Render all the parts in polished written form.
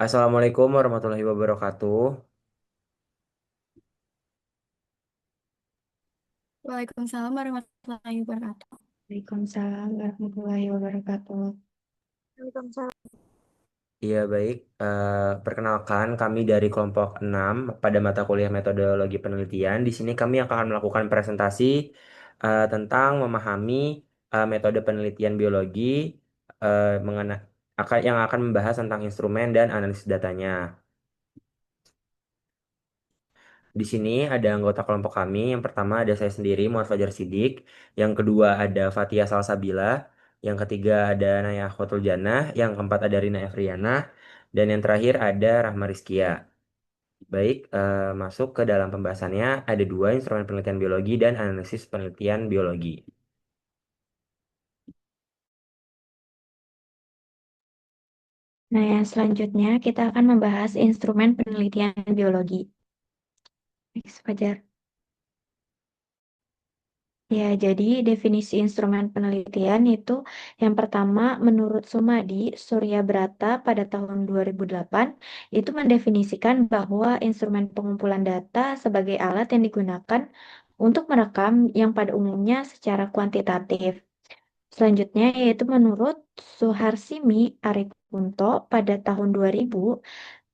Assalamualaikum warahmatullahi wabarakatuh. Waalaikumsalam warahmatullahi wabarakatuh. Waalaikumsalam warahmatullahi wabarakatuh. Waalaikumsalam. Iya baik, perkenalkan kami dari kelompok 6 pada mata kuliah metodologi penelitian. Di sini kami akan melakukan presentasi tentang memahami metode penelitian biologi yang akan membahas tentang instrumen dan analisis datanya. Di sini ada anggota kelompok kami. Yang pertama ada saya sendiri, Muhammad Fajar Sidik. Yang kedua ada Fatia Salsabila. Yang ketiga ada Naya Khotul Janah. Yang keempat ada Rina Efriana. Dan yang terakhir ada Rahma Rizkia. Baik, masuk ke dalam pembahasannya. Ada dua instrumen penelitian biologi dan analisis penelitian biologi. Nah, yang selanjutnya kita akan membahas instrumen penelitian biologi. Next, Fajar. Ya, jadi definisi instrumen penelitian itu yang pertama menurut Sumadi Suryabrata pada tahun 2008 itu mendefinisikan bahwa instrumen pengumpulan data sebagai alat yang digunakan untuk merekam yang pada umumnya secara kuantitatif. Selanjutnya yaitu menurut Suharsimi Arikunto pada tahun 2000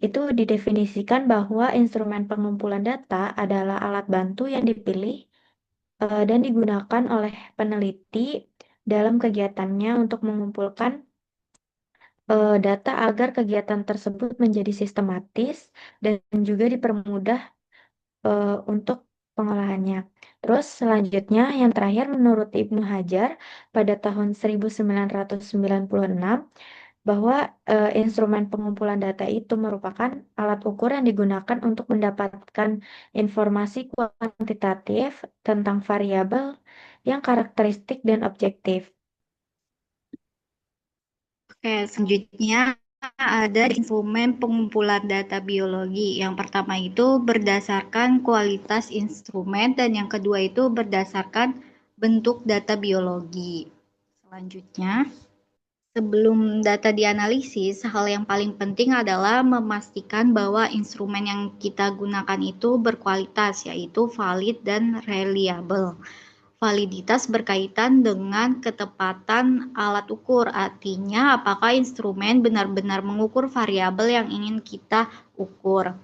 itu didefinisikan bahwa instrumen pengumpulan data adalah alat bantu yang dipilih dan digunakan oleh peneliti dalam kegiatannya untuk mengumpulkan data agar kegiatan tersebut menjadi sistematis dan juga dipermudah untuk pengolahannya. Terus selanjutnya yang terakhir menurut Ibnu Hajar pada tahun 1996 bahwa instrumen pengumpulan data itu merupakan alat ukur yang digunakan untuk mendapatkan informasi kuantitatif tentang variabel yang karakteristik dan objektif. Oke, selanjutnya ada instrumen pengumpulan data biologi. Yang pertama itu berdasarkan kualitas instrumen dan yang kedua itu berdasarkan bentuk data biologi. Selanjutnya, sebelum data dianalisis, hal yang paling penting adalah memastikan bahwa instrumen yang kita gunakan itu berkualitas, yaitu valid dan reliable. Validitas berkaitan dengan ketepatan alat ukur, artinya apakah instrumen benar-benar mengukur variabel yang ingin kita ukur.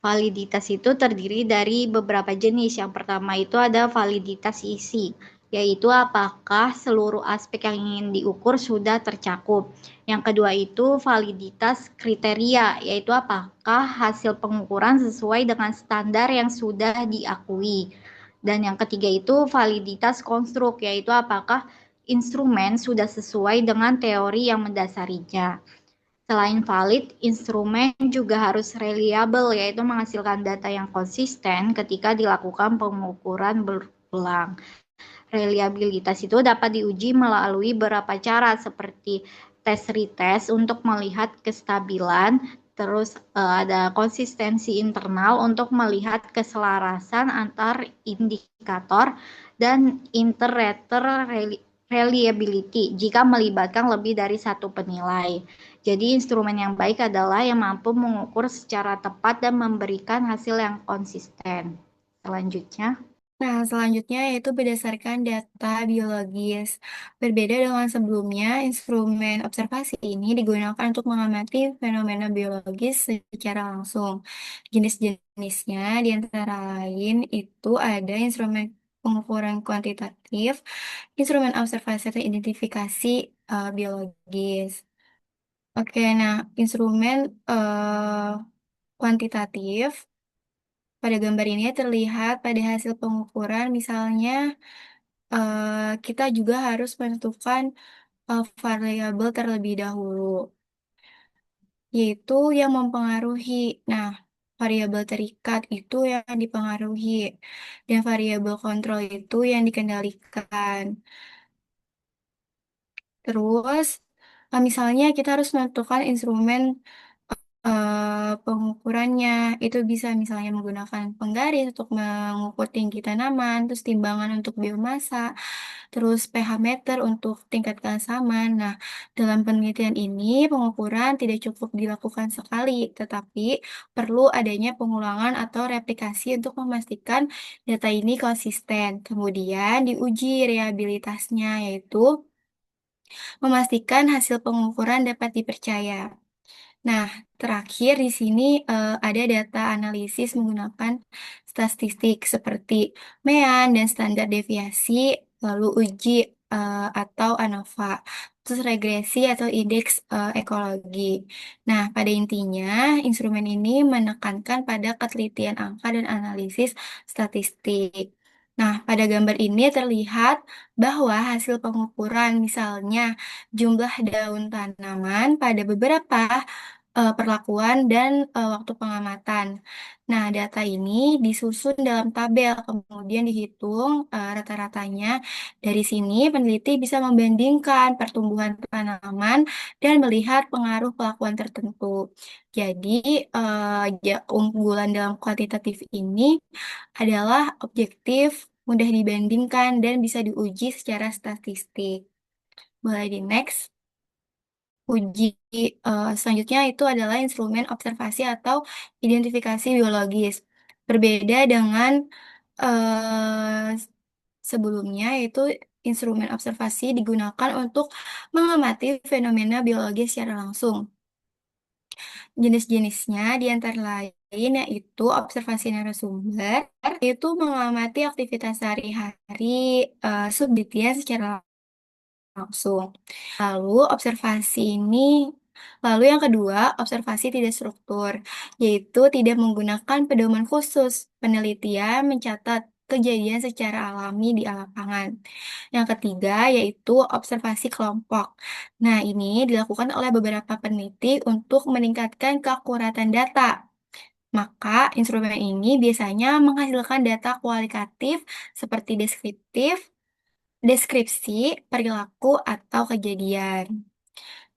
Validitas itu terdiri dari beberapa jenis. Yang pertama itu ada validitas isi, yaitu apakah seluruh aspek yang ingin diukur sudah tercakup. Yang kedua itu validitas kriteria, yaitu apakah hasil pengukuran sesuai dengan standar yang sudah diakui. Dan yang ketiga itu validitas konstruk, yaitu apakah instrumen sudah sesuai dengan teori yang mendasarinya. Selain valid, instrumen juga harus reliable, yaitu menghasilkan data yang konsisten ketika dilakukan pengukuran berulang. Reliabilitas itu dapat diuji melalui beberapa cara seperti tes retest untuk melihat kestabilan, terus ada konsistensi internal untuk melihat keselarasan antar indikator dan inter-rater reliability jika melibatkan lebih dari satu penilai. Jadi instrumen yang baik adalah yang mampu mengukur secara tepat dan memberikan hasil yang konsisten. Selanjutnya, Nah, selanjutnya yaitu berdasarkan data biologis. Berbeda dengan sebelumnya, instrumen observasi ini digunakan untuk mengamati fenomena biologis secara langsung. Jenis-jenisnya di antara lain itu ada instrumen pengukuran kuantitatif, instrumen observasi atau identifikasi biologis. Oke, nah instrumen kuantitatif pada gambar ini terlihat pada hasil pengukuran, misalnya kita juga harus menentukan variabel terlebih dahulu, yaitu yang mempengaruhi. Nah, variabel terikat itu yang dipengaruhi, dan variabel kontrol itu yang dikendalikan. Terus, misalnya kita harus menentukan instrumen pengukurannya. Itu bisa misalnya menggunakan penggaris untuk mengukur tinggi tanaman, terus timbangan untuk biomasa, terus pH meter untuk tingkat keasaman. Nah, dalam penelitian ini pengukuran tidak cukup dilakukan sekali, tetapi perlu adanya pengulangan atau replikasi untuk memastikan data ini konsisten. Kemudian diuji reliabilitasnya, yaitu memastikan hasil pengukuran dapat dipercaya. Nah, terakhir di sini ada data analisis menggunakan statistik seperti MEAN dan standar deviasi, lalu uji atau ANOVA, terus regresi atau indeks ekologi. Nah, pada intinya instrumen ini menekankan pada ketelitian angka dan analisis statistik. Nah, pada gambar ini terlihat bahwa hasil pengukuran misalnya jumlah daun tanaman pada beberapa perlakuan dan waktu pengamatan. Nah, data ini disusun dalam tabel, kemudian dihitung rata-ratanya. Dari sini, peneliti bisa membandingkan pertumbuhan tanaman dan melihat pengaruh pelakuan tertentu. Jadi, keunggulan dalam kuantitatif ini adalah objektif, mudah dibandingkan, dan bisa diuji secara statistik. Boleh di next. Uji selanjutnya itu adalah instrumen observasi atau identifikasi biologis. Berbeda dengan eh, sebelumnya, yaitu instrumen observasi digunakan untuk mengamati fenomena biologis secara langsung. Jenis-jenisnya di antara lain yaitu observasi narasumber, itu mengamati aktivitas sehari-hari subjeknya secara langsung. Lalu observasi ini, lalu yang kedua, observasi tidak struktur, yaitu tidak menggunakan pedoman khusus. Penelitian mencatat kejadian secara alami di lapangan. Yang ketiga yaitu observasi kelompok. Nah, ini dilakukan oleh beberapa peneliti untuk meningkatkan keakuratan data. Maka instrumen ini biasanya menghasilkan data kualitatif seperti deskripsi, perilaku, atau kejadian.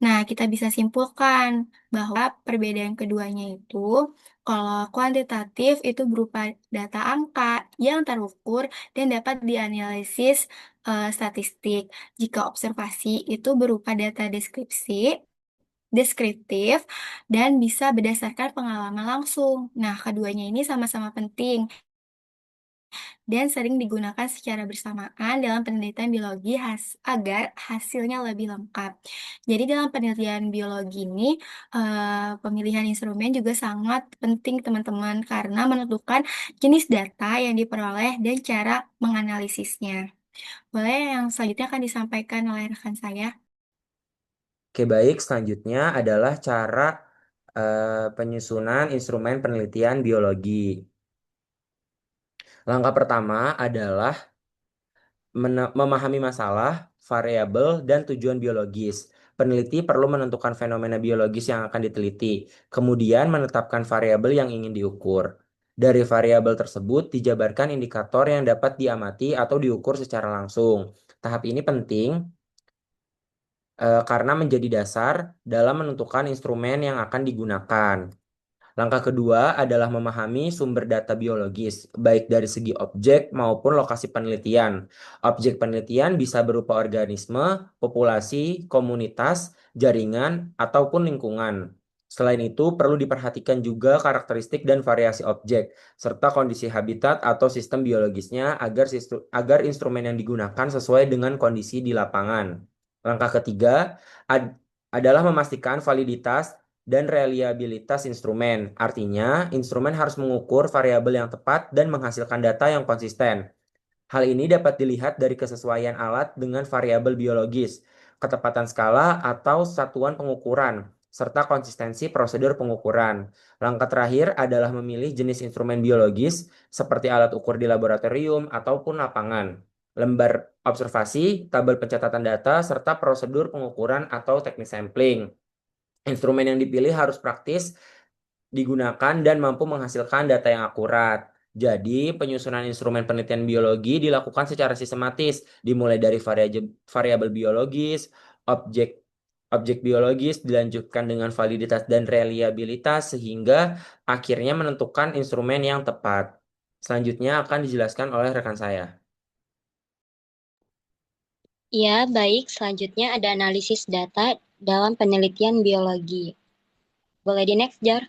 Nah, kita bisa simpulkan bahwa perbedaan keduanya itu, kalau kuantitatif itu berupa data angka yang terukur dan dapat dianalisis statistik. Jika observasi itu berupa data deskriptif, dan bisa berdasarkan pengalaman langsung. Nah, keduanya ini sama-sama penting dan sering digunakan secara bersamaan dalam penelitian biologi agar hasilnya lebih lengkap. Jadi dalam penelitian biologi ini, pemilihan instrumen juga sangat penting teman-teman karena menentukan jenis data yang diperoleh dan cara menganalisisnya. Boleh yang selanjutnya akan disampaikan oleh rekan saya? Oke, baik. Selanjutnya adalah cara penyusunan instrumen penelitian biologi. Langkah pertama adalah memahami masalah, variabel, dan tujuan biologis. Peneliti perlu menentukan fenomena biologis yang akan diteliti, kemudian menetapkan variabel yang ingin diukur. Dari variabel tersebut dijabarkan indikator yang dapat diamati atau diukur secara langsung. Tahap ini penting karena menjadi dasar dalam menentukan instrumen yang akan digunakan. Langkah kedua adalah memahami sumber data biologis, baik dari segi objek maupun lokasi penelitian. Objek penelitian bisa berupa organisme, populasi, komunitas, jaringan, ataupun lingkungan. Selain itu, perlu diperhatikan juga karakteristik dan variasi objek, serta kondisi habitat atau sistem biologisnya agar instrumen yang digunakan sesuai dengan kondisi di lapangan. Langkah ketiga adalah memastikan validitas dan reliabilitas instrumen. Artinya, instrumen harus mengukur variabel yang tepat dan menghasilkan data yang konsisten. Hal ini dapat dilihat dari kesesuaian alat dengan variabel biologis, ketepatan skala atau satuan pengukuran, serta konsistensi prosedur pengukuran. Langkah terakhir adalah memilih jenis instrumen biologis seperti alat ukur di laboratorium ataupun lapangan, lembar observasi, tabel pencatatan data, serta prosedur pengukuran atau teknik sampling. Instrumen yang dipilih harus praktis digunakan dan mampu menghasilkan data yang akurat. Jadi, penyusunan instrumen penelitian biologi dilakukan secara sistematis, dimulai dari variabel biologis, objek objek biologis dilanjutkan dengan validitas dan reliabilitas sehingga akhirnya menentukan instrumen yang tepat. Selanjutnya akan dijelaskan oleh rekan saya. Ya, baik. Selanjutnya ada analisis data dalam penelitian biologi. Boleh di next, Jar?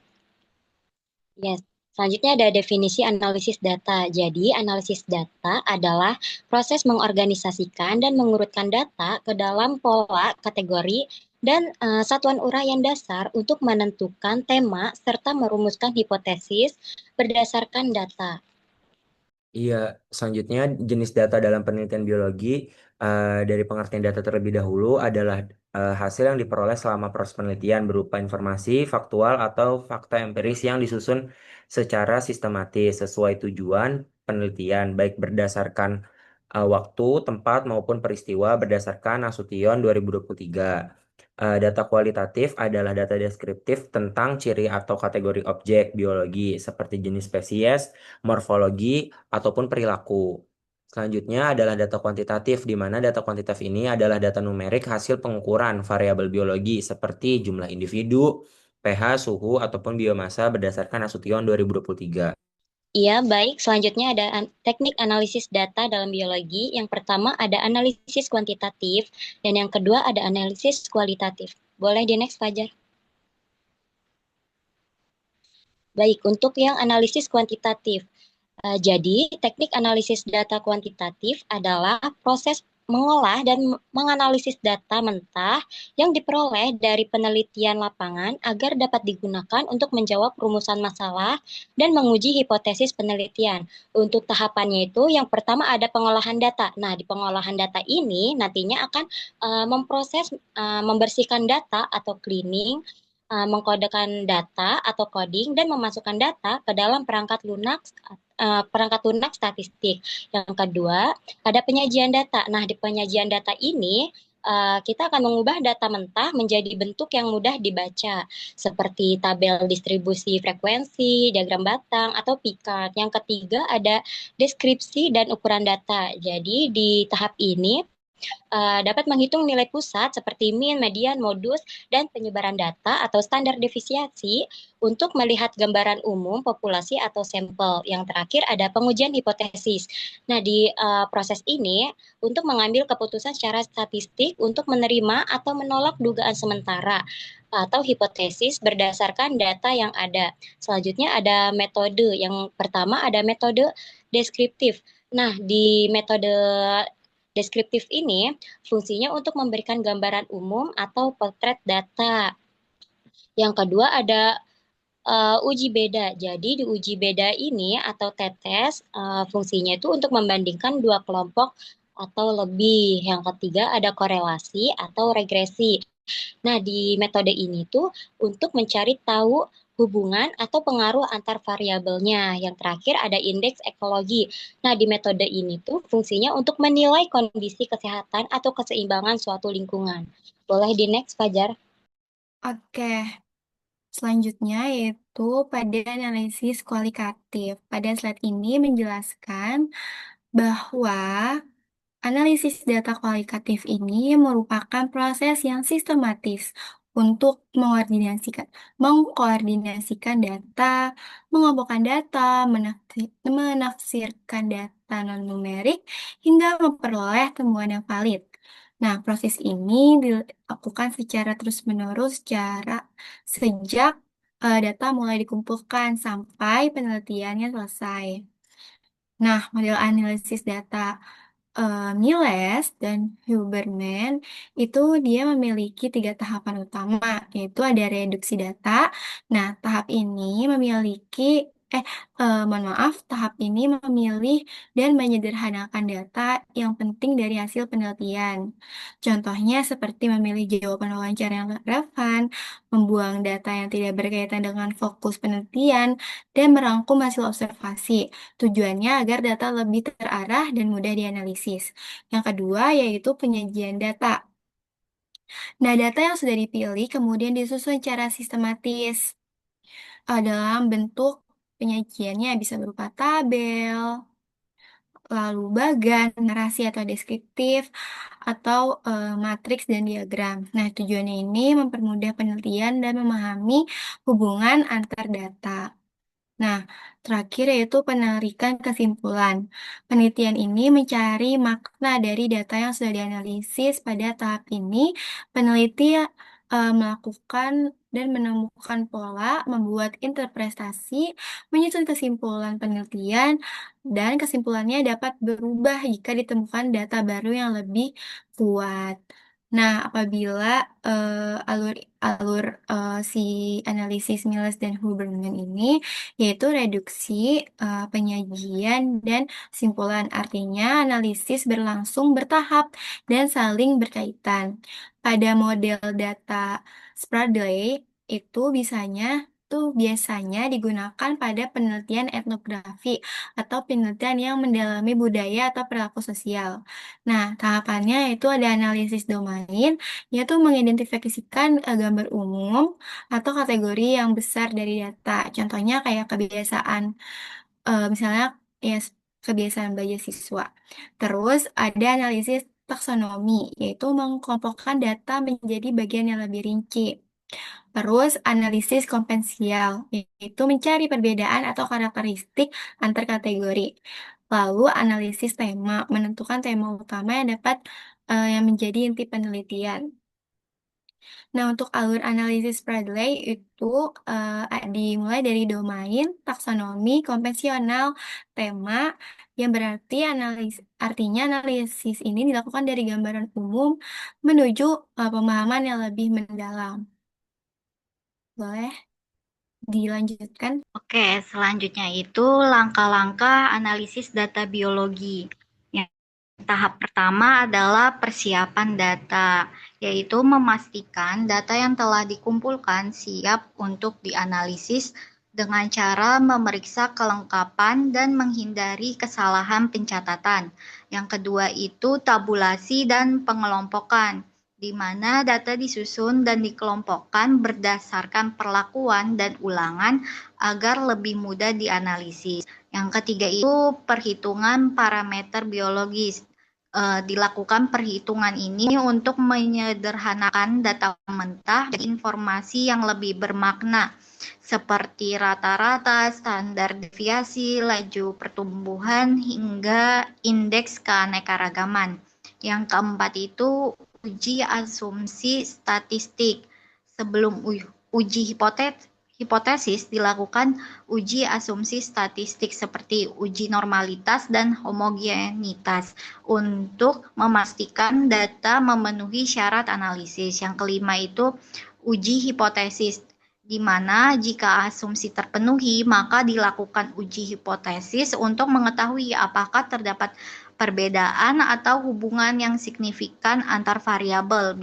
Yes. Selanjutnya ada definisi analisis data. Jadi, analisis data adalah proses mengorganisasikan dan mengurutkan data ke dalam pola, kategori, dan satuan uraian dasar untuk menentukan tema serta merumuskan hipotesis berdasarkan data. Iya, selanjutnya jenis data dalam penelitian biologi dari pengertian data terlebih dahulu adalah hasil yang diperoleh selama proses penelitian berupa informasi faktual atau fakta empiris yang disusun secara sistematis sesuai tujuan penelitian, baik berdasarkan waktu, tempat maupun peristiwa berdasarkan Nasution 2023. Data kualitatif adalah data deskriptif tentang ciri atau kategori objek biologi seperti jenis spesies, morfologi, ataupun perilaku. Selanjutnya adalah data kuantitatif, di mana data kuantitatif ini adalah data numerik hasil pengukuran variabel biologi seperti jumlah individu, pH, suhu, ataupun biomasa berdasarkan Nasution 2023. Iya, baik. Selanjutnya ada teknik analisis data dalam biologi. Yang pertama ada analisis kuantitatif, dan yang kedua ada analisis kualitatif. Boleh di next, Fajar? Baik, untuk yang analisis kuantitatif. Jadi, teknik analisis data kuantitatif adalah proses mengolah dan menganalisis data mentah yang diperoleh dari penelitian lapangan agar dapat digunakan untuk menjawab rumusan masalah dan menguji hipotesis penelitian. Untuk tahapannya itu, yang pertama ada pengolahan data. Nah, di pengolahan data ini nantinya akan memproses, membersihkan data atau cleaning, mengkodekan data atau coding, dan memasukkan data ke dalam perangkat lunak statistik. Yang kedua, ada penyajian data. Nah, di penyajian data ini kita akan mengubah data mentah menjadi bentuk yang mudah dibaca, seperti tabel distribusi frekuensi, diagram batang, atau pikat. Yang ketiga, ada deskripsi dan ukuran data. Jadi, di tahap ini dapat menghitung nilai pusat seperti mean, median, modus, dan penyebaran data atau standar deviasi untuk melihat gambaran umum populasi atau sampel. Yang terakhir ada pengujian hipotesis. Nah, di proses ini untuk mengambil keputusan secara statistik untuk menerima atau menolak dugaan sementara atau hipotesis berdasarkan data yang ada. Selanjutnya ada metode. Yang pertama ada metode deskriptif. Nah, di metode deskriptif ini fungsinya untuk memberikan gambaran umum atau potret data. Yang kedua ada uji beda. Jadi di uji beda ini atau tetes fungsinya itu untuk membandingkan dua kelompok atau lebih. Yang ketiga ada korelasi atau regresi. Nah, di metode ini tuh untuk mencari tahu hubungan atau pengaruh antar variabelnya. Yang terakhir ada indeks ekologi. Nah, di metode ini tuh fungsinya untuk menilai kondisi kesehatan atau keseimbangan suatu lingkungan. Boleh di next, Fajar? Oke, selanjutnya yaitu pada analisis kualitatif. Pada slide ini menjelaskan bahwa analisis data kualitatif ini merupakan proses yang sistematis untuk mengkoordinasikan data, mengumpulkan data, menafsirkan data non-numerik, hingga memperoleh temuan yang valid. Nah, proses ini dilakukan secara terus-menerus sejak data mulai dikumpulkan sampai penelitiannya selesai. Nah, model analisis data Miles dan Huberman itu dia memiliki tiga tahapan utama, yaitu ada reduksi data. Nah, tahap ini memilih dan menyederhanakan data yang penting dari hasil penelitian. Contohnya seperti memilih jawaban wawancara yang relevan, membuang data yang tidak berkaitan dengan fokus penelitian, dan merangkum hasil observasi. Tujuannya agar data lebih terarah dan mudah dianalisis. Yang kedua yaitu penyajian data. Nah, data yang sudah dipilih kemudian disusun secara sistematis dalam bentuk penyajiannya bisa berupa tabel, lalu bagan, narasi atau deskriptif, atau matriks dan diagram. Nah, tujuannya ini mempermudah penelitian dan memahami hubungan antar data. Nah, terakhir yaitu penarikan kesimpulan. Penelitian ini mencari makna dari data yang sudah dianalisis. Pada tahap ini, peneliti melakukan dan menemukan pola, membuat interpretasi, menyusun kesimpulan penelitian, dan kesimpulannya dapat berubah jika ditemukan data baru yang lebih kuat. Nah, apabila alur alur si analisis Miles dan Huberman ini yaitu reduksi, penyajian, dan simpulan. Artinya, analisis berlangsung bertahap dan saling berkaitan. Pada model data Spradley, biasanya digunakan pada penelitian etnografi atau penelitian yang mendalami budaya atau perilaku sosial. Nah, tahapannya itu ada analisis domain, yaitu mengidentifikasikan gambar umum atau kategori yang besar dari data. Contohnya kayak kebiasaan, misalnya ya kebiasaan belajar siswa. Terus ada analisis taksonomi, yaitu mengkelompokkan data menjadi bagian yang lebih rinci. Terus analisis kompensial, yaitu mencari perbedaan atau karakteristik antar kategori. Lalu analisis tema, menentukan tema utama yang dapat yang menjadi inti penelitian. Nah, untuk alur analisis Bradley itu dimulai dari domain, taksonomi, konvensional, tema, yang berarti artinya analisis ini dilakukan dari gambaran umum menuju pemahaman yang lebih mendalam. Boleh dilanjutkan? Oke, selanjutnya itu langkah-langkah analisis data biologi. Yang tahap pertama adalah persiapan data, yaitu memastikan data yang telah dikumpulkan siap untuk dianalisis dengan cara memeriksa kelengkapan dan menghindari kesalahan pencatatan. Yang kedua itu tabulasi dan pengelompokan, di mana data disusun dan dikelompokkan berdasarkan perlakuan dan ulangan agar lebih mudah dianalisis. Yang ketiga itu perhitungan parameter biologis. Dilakukan perhitungan ini untuk menyederhanakan data mentah dan informasi yang lebih bermakna seperti rata-rata, standar deviasi, laju pertumbuhan, hingga indeks keanekaragaman. Yang keempat itu uji asumsi statistik. Sebelum uji hipotesis dilakukan uji asumsi statistik seperti uji normalitas dan homogenitas untuk memastikan data memenuhi syarat analisis. Yang kelima itu uji hipotesis, di mana jika asumsi terpenuhi, maka dilakukan uji hipotesis untuk mengetahui apakah terdapat perbedaan atau hubungan yang signifikan antar variabel,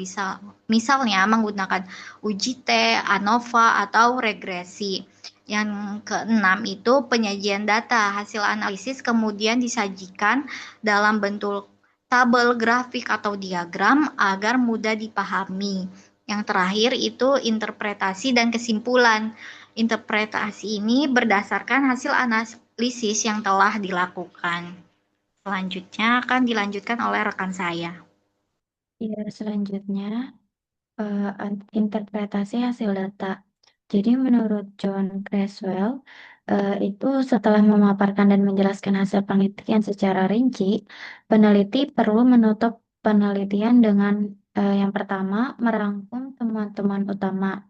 misalnya menggunakan uji T, ANOVA, atau regresi. Yang keenam itu penyajian data. Hasil analisis kemudian disajikan dalam bentuk tabel, grafik, atau diagram agar mudah dipahami. Yang terakhir itu interpretasi dan kesimpulan. Interpretasi ini berdasarkan hasil analisis yang telah dilakukan. Selanjutnya akan dilanjutkan oleh rekan saya. Ya, selanjutnya interpretasi hasil data. Jadi menurut John Creswell, itu setelah memaparkan dan menjelaskan hasil penelitian secara rinci, peneliti perlu menutup penelitian dengan yang pertama merangkum temuan-temuan utama,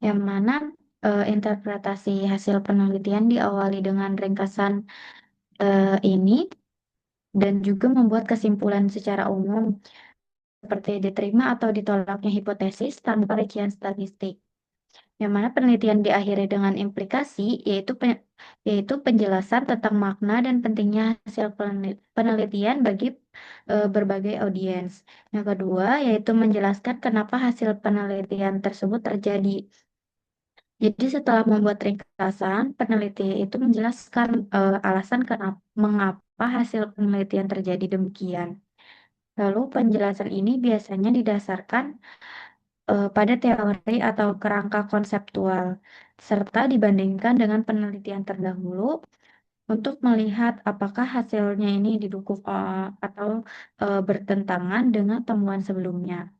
yang mana interpretasi hasil penelitian diawali dengan ringkasan ini dan juga membuat kesimpulan secara umum seperti diterima atau ditolaknya hipotesis tanpa rincian statistik. Yang mana penelitian diakhiri dengan implikasi, yaitu penjelasan tentang makna dan pentingnya hasil penelitian bagi berbagai audiens. Yang kedua, yaitu menjelaskan kenapa hasil penelitian tersebut terjadi. Jadi setelah membuat ringkasan, peneliti itu menjelaskan alasan mengapa hasil penelitian terjadi demikian. Lalu penjelasan ini biasanya didasarkan pada teori atau kerangka konseptual, serta dibandingkan dengan penelitian terdahulu untuk melihat apakah hasilnya ini didukung atau bertentangan dengan temuan sebelumnya.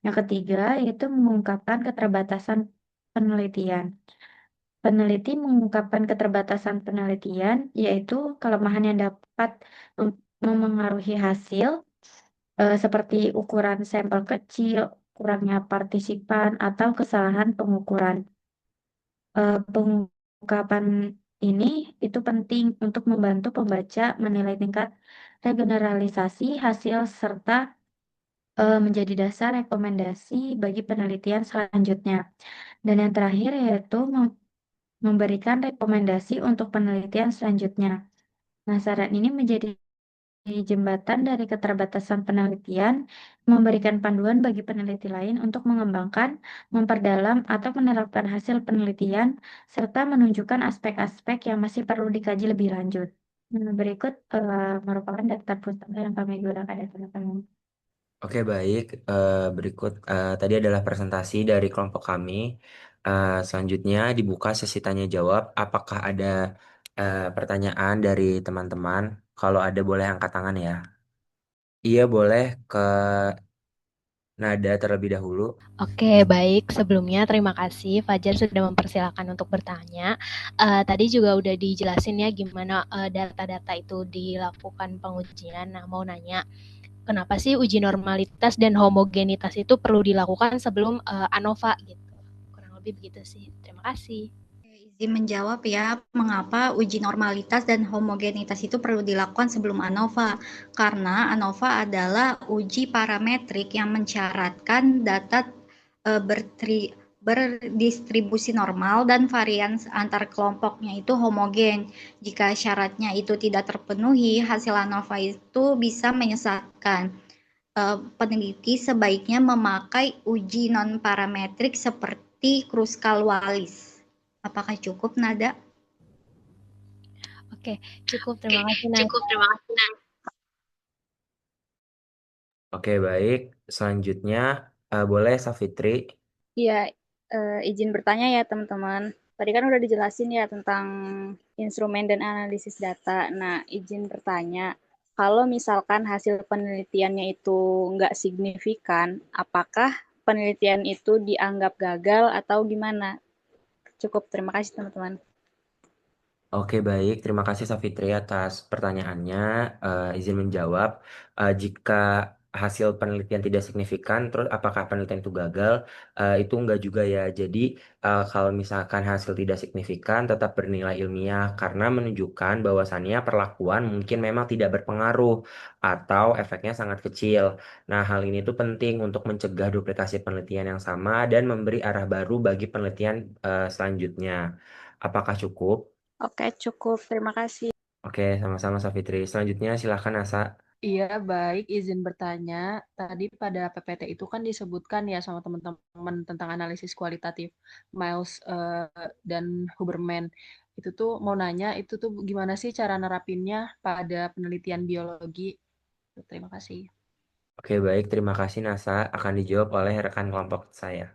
Yang ketiga yaitu mengungkapkan keterbatasan penelitian. Peneliti mengungkapkan keterbatasan penelitian, yaitu kelemahan yang dapat memengaruhi hasil, seperti ukuran sampel kecil, kurangnya partisipan, atau kesalahan pengukuran. Pengungkapan ini itu penting untuk membantu pembaca menilai tingkat regeneralisasi hasil serta menjadi dasar rekomendasi bagi penelitian selanjutnya. Dan yang terakhir yaitu memberikan rekomendasi untuk penelitian selanjutnya. Nah, saran ini menjadi jembatan dari keterbatasan penelitian, memberikan panduan bagi peneliti lain untuk mengembangkan, memperdalam, atau menerapkan hasil penelitian, serta menunjukkan aspek-aspek yang masih perlu dikaji lebih lanjut. Nah, berikut merupakan daftar pustaka yang kami gunakan ya teman-teman. Oke, baik. Berikut tadi adalah presentasi dari kelompok kami. Selanjutnya dibuka sesi tanya jawab. Apakah ada pertanyaan dari teman-teman? Kalau ada boleh angkat tangan ya. Iya, boleh ke Nada terlebih dahulu. Oke, baik. Sebelumnya terima kasih Fajar sudah mempersilahkan untuk bertanya. Tadi juga udah dijelasin ya gimana data-data itu dilakukan pengujian. Nah, mau nanya, kenapa sih uji normalitas dan homogenitas itu perlu dilakukan sebelum ANOVA gitu? Kurang lebih begitu sih. Terima kasih. Izin menjawab ya, mengapa uji normalitas dan homogenitas itu perlu dilakukan sebelum ANOVA? Karena ANOVA adalah uji parametrik yang mensyaratkan data berdistribusi normal dan varian antar kelompoknya itu homogen. Jika syaratnya itu tidak terpenuhi, hasil ANOVA itu bisa menyesatkan. Peneliti sebaiknya memakai uji non-parametrik seperti Kruskal-Wallis. Apakah cukup, Nada? Oke, cukup. Terima kasih, Nanda. Oke, baik. Selanjutnya boleh Safitri. Iya, izin bertanya ya teman-teman. Tadi kan udah dijelasin ya tentang instrumen dan analisis data. Nah, izin bertanya, kalau misalkan hasil penelitiannya itu nggak signifikan, apakah penelitian itu dianggap gagal atau gimana? Cukup, terima kasih teman-teman. Oke, baik. Terima kasih Safitri atas pertanyaannya. Izin menjawab. Jika hasil penelitian tidak signifikan, terus apakah penelitian itu gagal? Itu enggak juga ya. Jadi, kalau misalkan hasil tidak signifikan, tetap bernilai ilmiah karena menunjukkan bahwasannya perlakuan mungkin memang tidak berpengaruh atau efeknya sangat kecil. Nah, hal ini tuh penting untuk mencegah duplikasi penelitian yang sama dan memberi arah baru bagi penelitian selanjutnya. Apakah cukup? Oke, cukup. Terima kasih. Oke, sama-sama Safitri. Selanjutnya silahkan Asa. Iya, baik. Izin bertanya. Tadi pada PPT itu kan disebutkan ya sama teman-teman tentang analisis kualitatif Miles dan Huberman. Itu tuh mau nanya, itu tuh gimana sih cara nerapinnya pada penelitian biologi? Terima kasih. Oke, baik. Terima kasih Nasa. Akan dijawab oleh rekan kelompok saya.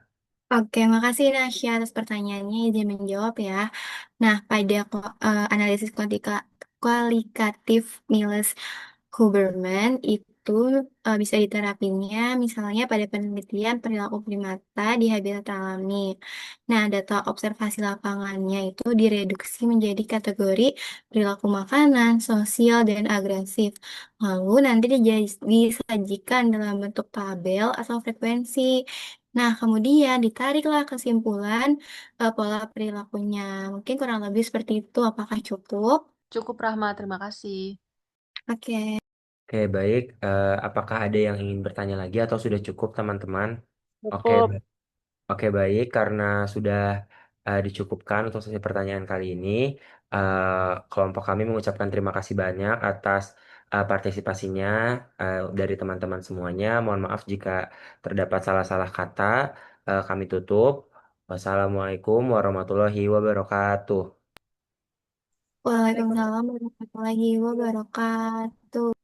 Oke, makasih Nasya atas pertanyaannya. Izin menjawab ya. Nah, pada analisis kualitatif Miles Huberman itu bisa diterapinnya misalnya pada penelitian perilaku primata di habitat alami. Nah, data observasi lapangannya itu direduksi menjadi kategori perilaku makanan, sosial, dan agresif. Lalu nanti disajikan dalam bentuk tabel atau frekuensi. Nah, kemudian ditariklah kesimpulan pola perilakunya. Mungkin kurang lebih seperti itu. Apakah cukup? Cukup Rahma, terima kasih. Oke. Oke, baik. Apakah ada yang ingin bertanya lagi atau sudah cukup teman-teman? Oke, Cukup. Oke, baik. Karena sudah dicukupkan untuk sesi pertanyaan kali ini, kelompok kami mengucapkan terima kasih banyak atas partisipasinya dari teman-teman semuanya. Mohon maaf jika terdapat salah-salah kata. Kami tutup. Wassalamualaikum warahmatullahi wabarakatuh. Waalaikumsalam warahmatullahi wabarakatuh.